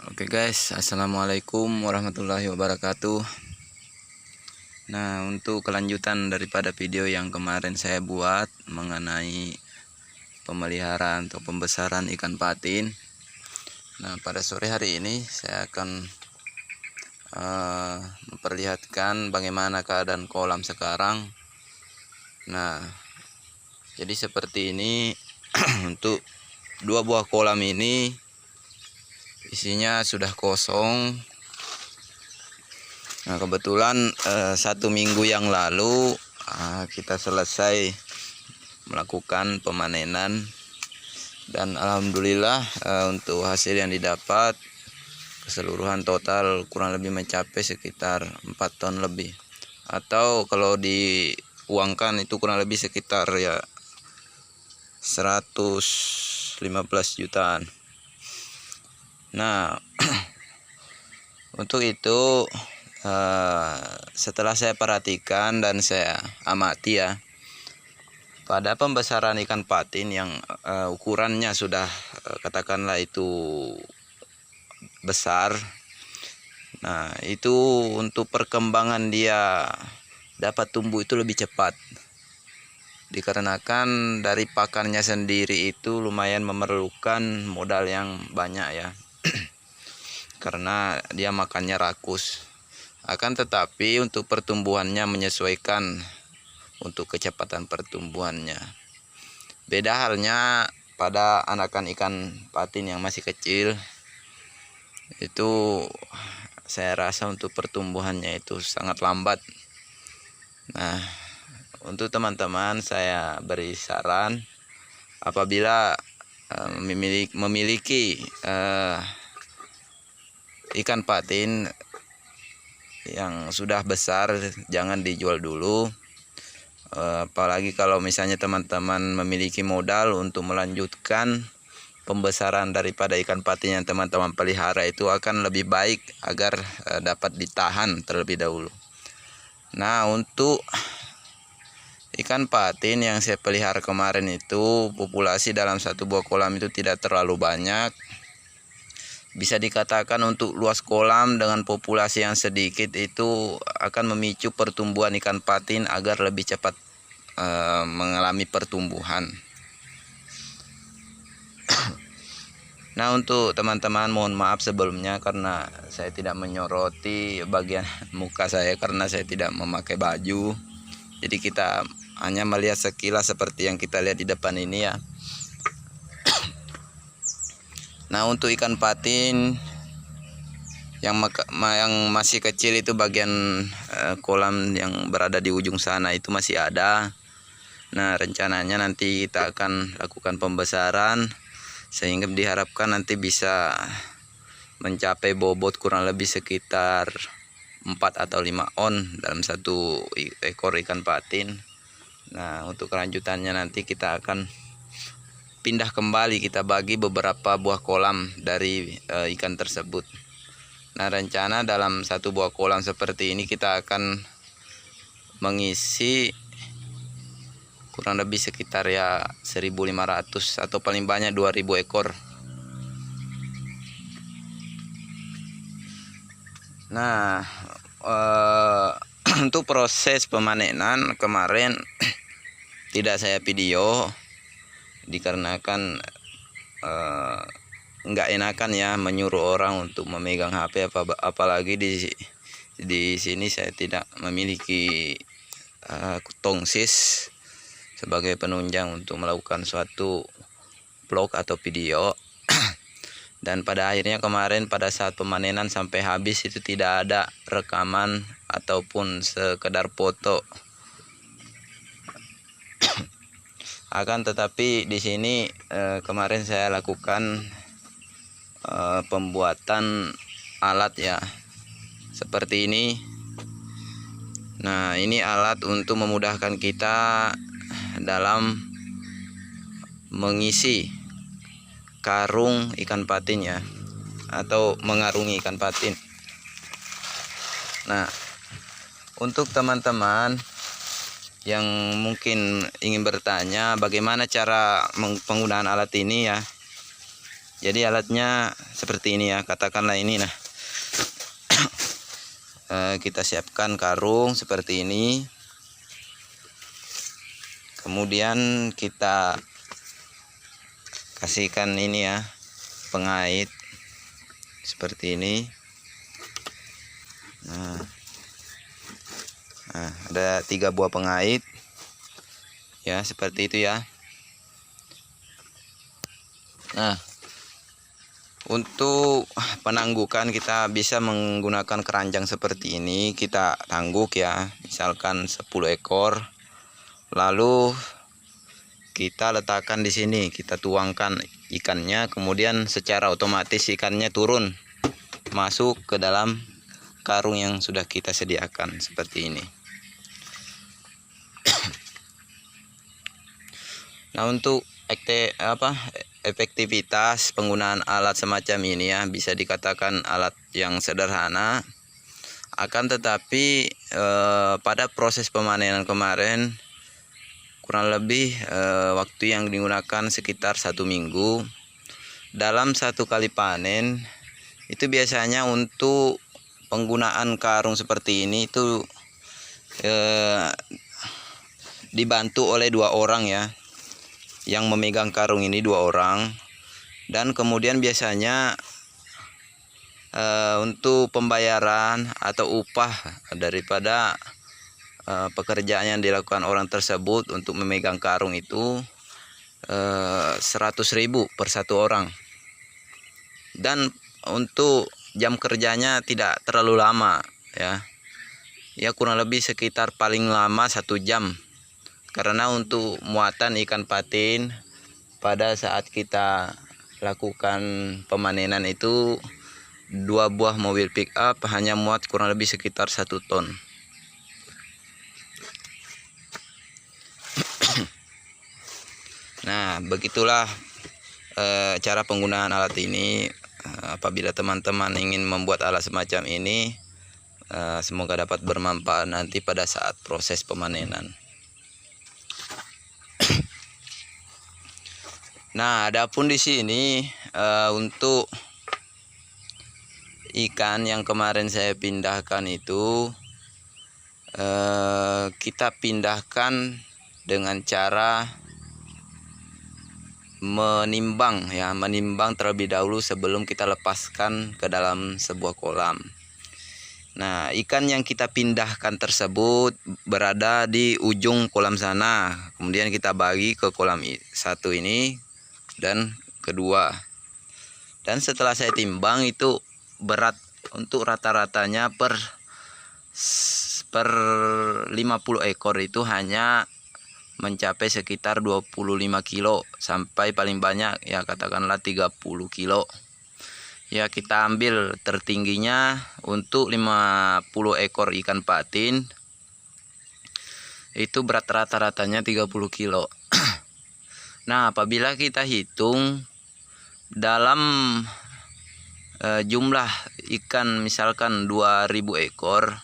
Oke guys, assalamualaikum warahmatullahi wabarakatuh. Nah, untuk kelanjutan daripada video yang kemarin saya buat mengenai pemeliharaan atau pembesaran ikan patin. Nah, pada sore hari ini saya akan memperlihatkan bagaimana keadaan kolam sekarang. Nah, jadi seperti ini. Untuk dua buah kolam ini isinya sudah kosong. Nah, kebetulan 1 minggu yang lalu kita selesai melakukan pemanenan, dan alhamdulillah untuk hasil yang didapat keseluruhan total kurang lebih mencapai sekitar 4 ton lebih, atau kalau diuangkan itu kurang lebih sekitar ya 115 jutaan. Nah, untuk itu setelah saya perhatikan dan saya amati ya, pada pembesaran ikan patin yang ukurannya sudah katakanlah itu besar. Nah, itu untuk perkembangan dia dapat tumbuh itu lebih cepat, dikarenakan dari pakannya sendiri itu lumayan memerlukan modal yang banyak ya. Karena dia makannya rakus. Akan tetapi untuk pertumbuhannya menyesuaikan untuk kecepatan pertumbuhannya. Beda halnya pada anakan ikan patin yang masih kecil, itu saya rasa untuk pertumbuhannya itu sangat lambat. Nah, untuk teman-teman saya beri saran, apabila memiliki ikan patin yang sudah besar, jangan dijual dulu. Apalagi kalau misalnya teman-teman memiliki modal untuk melanjutkan pembesaran daripada ikan patin yang teman-teman pelihara, itu akan lebih baik agar dapat ditahan terlebih dahulu. Nah, untuk ikan patin yang saya pelihara kemarin itu populasi dalam satu buah kolam itu tidak terlalu banyak. Bisa dikatakan untuk luas kolam dengan populasi yang sedikit itu akan memicu pertumbuhan ikan patin agar lebih cepat mengalami pertumbuhan. Nah, untuk teman-teman mohon maaf sebelumnya karena saya tidak menyoroti bagian muka saya karena saya tidak memakai baju. Jadi kita hanya melihat sekilas seperti yang kita lihat di depan ini ya. Nah, untuk ikan patin yang masih kecil itu bagian kolam yang berada di ujung sana itu masih ada. Nah, rencananya nanti kita akan lakukan pembesaran sehingga diharapkan nanti bisa mencapai bobot kurang lebih sekitar 4 atau 5 on dalam satu ekor ikan patin. Nah, untuk kelanjutannya nanti kita akan pindah kembali, kita bagi beberapa buah kolam dari ikan tersebut. Nah, rencana dalam satu buah kolam seperti ini kita akan mengisi kurang lebih sekitar ya 1.500 atau paling banyak 2.000 ekor. Nah, untuk proses pemanenan kemarin tidak saya video dikarenakan nggak enakan ya menyuruh orang untuk memegang HP, apalagi di sini saya tidak memiliki tongsis sebagai penunjang untuk melakukan suatu vlog atau video. Dan pada akhirnya kemarin pada saat pemanenan sampai habis itu tidak ada rekaman ataupun sekedar foto. Akan tetapi di sini kemarin saya lakukan pembuatan alat ya seperti ini. Nah, ini alat untuk memudahkan kita dalam mengisi karung ikan patin ya, atau mengarungi ikan patin. Nah, untuk teman-teman yang mungkin ingin bertanya bagaimana cara penggunaan alat ini ya, Jadi alatnya seperti ini ya, katakanlah ini. Nah, kita siapkan karung seperti ini. Kemudian kita kasihkan ini ya, pengait seperti ini. Nah, ada 3 buah pengait ya, seperti itu ya. Nah, untuk penanggukan kita bisa menggunakan keranjang seperti ini. Kita tangguk ya, misalkan 10 ekor. Lalu kita letakkan di sini, kita tuangkan ikannya, kemudian secara otomatis ikannya turun masuk ke dalam karung yang sudah kita sediakan seperti ini. Nah, untuk efektivitas penggunaan alat semacam ini ya, bisa dikatakan alat yang sederhana, akan tetapi pada proses pemanenan kemarin kurang lebih waktu yang digunakan sekitar 1 minggu. Dalam 1 kali panen itu biasanya untuk penggunaan karung seperti ini itu dibantu oleh 2 orang ya. Yang memegang karung ini 2 orang. Dan kemudian biasanya untuk pembayaran atau upah daripada pekerjaan yang dilakukan orang tersebut untuk memegang karung itu 100.000 per 1 orang. Dan untuk jam kerjanya tidak terlalu lama ya. Ya kurang lebih sekitar paling lama 1 jam. Karena untuk muatan ikan patin pada saat kita lakukan pemanenan itu 2 buah mobil pick up hanya muat kurang lebih sekitar 1 ton. Nah, begitulah cara penggunaan alat ini. Apabila teman-teman ingin membuat alat semacam ini, semoga dapat bermanfaat nanti pada saat proses pemanenan. Nah, adapun di sini untuk ikan yang kemarin saya pindahkan itu kita pindahkan dengan cara menimbang ya, menimbang terlebih dahulu sebelum kita lepaskan ke dalam sebuah kolam. Nah, ikan yang kita pindahkan tersebut berada di ujung kolam sana. Kemudian kita bagi ke kolam 1 ini dan kedua. Dan setelah saya timbang itu berat untuk rata-ratanya per 50 ekor itu hanya mencapai sekitar 25 kilo sampai paling banyak ya katakanlah 30 kilo. Ya, kita ambil tertingginya untuk 50 ekor ikan patin itu berat rata-ratanya 30 kilo. Nah, apabila kita hitung dalam jumlah ikan misalkan 2000 ekor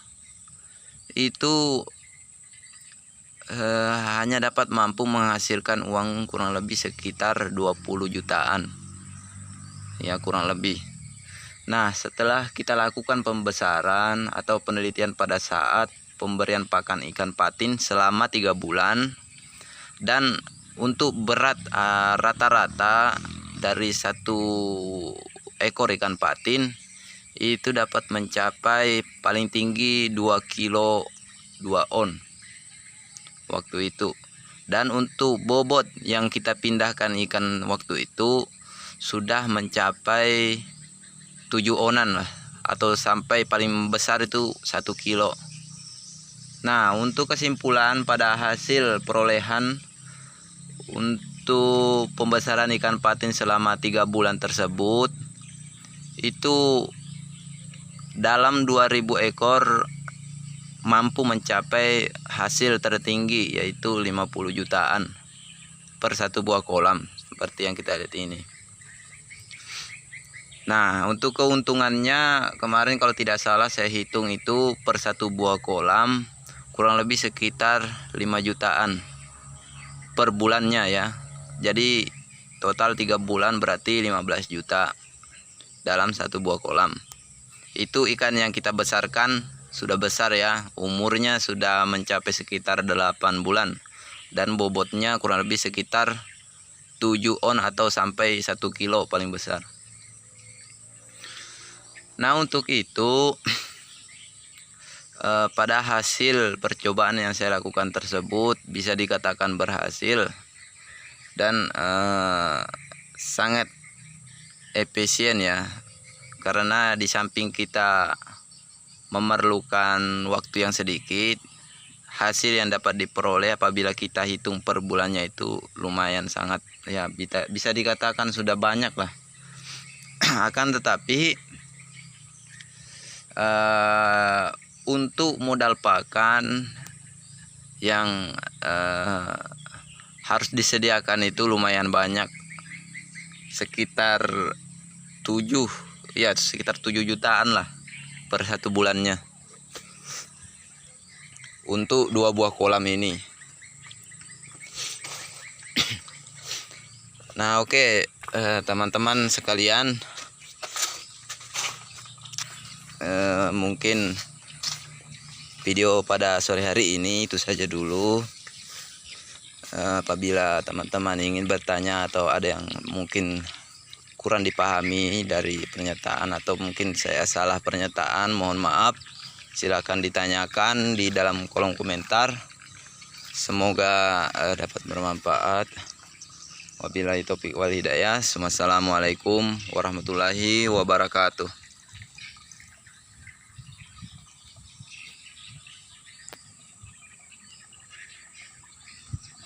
itu hanya dapat mampu menghasilkan uang kurang lebih sekitar 20 jutaan ya, kurang lebih. Nah, setelah kita lakukan pembesaran atau penelitian pada saat pemberian pakan ikan patin selama 3 bulan, dan untuk berat rata-rata dari 1 ekor ikan patin itu dapat mencapai paling tinggi 2 kilo 2 on waktu itu. Dan untuk bobot yang kita pindahkan ikan waktu itu sudah mencapai 7 onan lah, atau sampai paling besar itu 1 kilo. Nah, untuk kesimpulan pada hasil perolehan untuk pembesaran ikan patin selama 3 bulan tersebut itu dalam 2000 ekor mampu mencapai hasil tertinggi yaitu 50 jutaan per 1 buah kolam seperti yang kita lihat ini. Nah, untuk keuntungannya kemarin kalau tidak salah saya hitung itu per 1 buah kolam kurang lebih sekitar 5 jutaan per bulannya ya. Jadi total 3 bulan berarti 15 juta dalam satu buah kolam. Itu ikan yang kita besarkan sudah besar ya, umurnya sudah mencapai sekitar 8 bulan dan bobotnya kurang lebih sekitar 7 on atau sampai 1 kilo paling besar. Nah, untuk itu pada hasil percobaan yang saya lakukan tersebut bisa dikatakan berhasil dan sangat efisien ya, karena di samping kita memerlukan waktu yang sedikit, hasil yang dapat diperoleh apabila kita hitung per bulannya itu lumayan sangat ya, bisa dikatakan sudah banyak lah. Akan tetapi untuk modal pakan yang harus disediakan itu lumayan banyak, sekitar 7 jutaan lah per 1 bulannya untuk 2 buah kolam ini. Nah, oke, teman-teman sekalian, mungkin video pada sore hari ini itu saja dulu. Apabila teman-teman ingin bertanya atau ada yang mungkin kurang dipahami dari pernyataan atau mungkin saya salah pernyataan, mohon maaf, silakan ditanyakan di dalam kolom komentar. Semoga dapat bermanfaat. Wabillahi taufiq wal hidayah. Wassalamualaikum warahmatullahi wabarakatuh.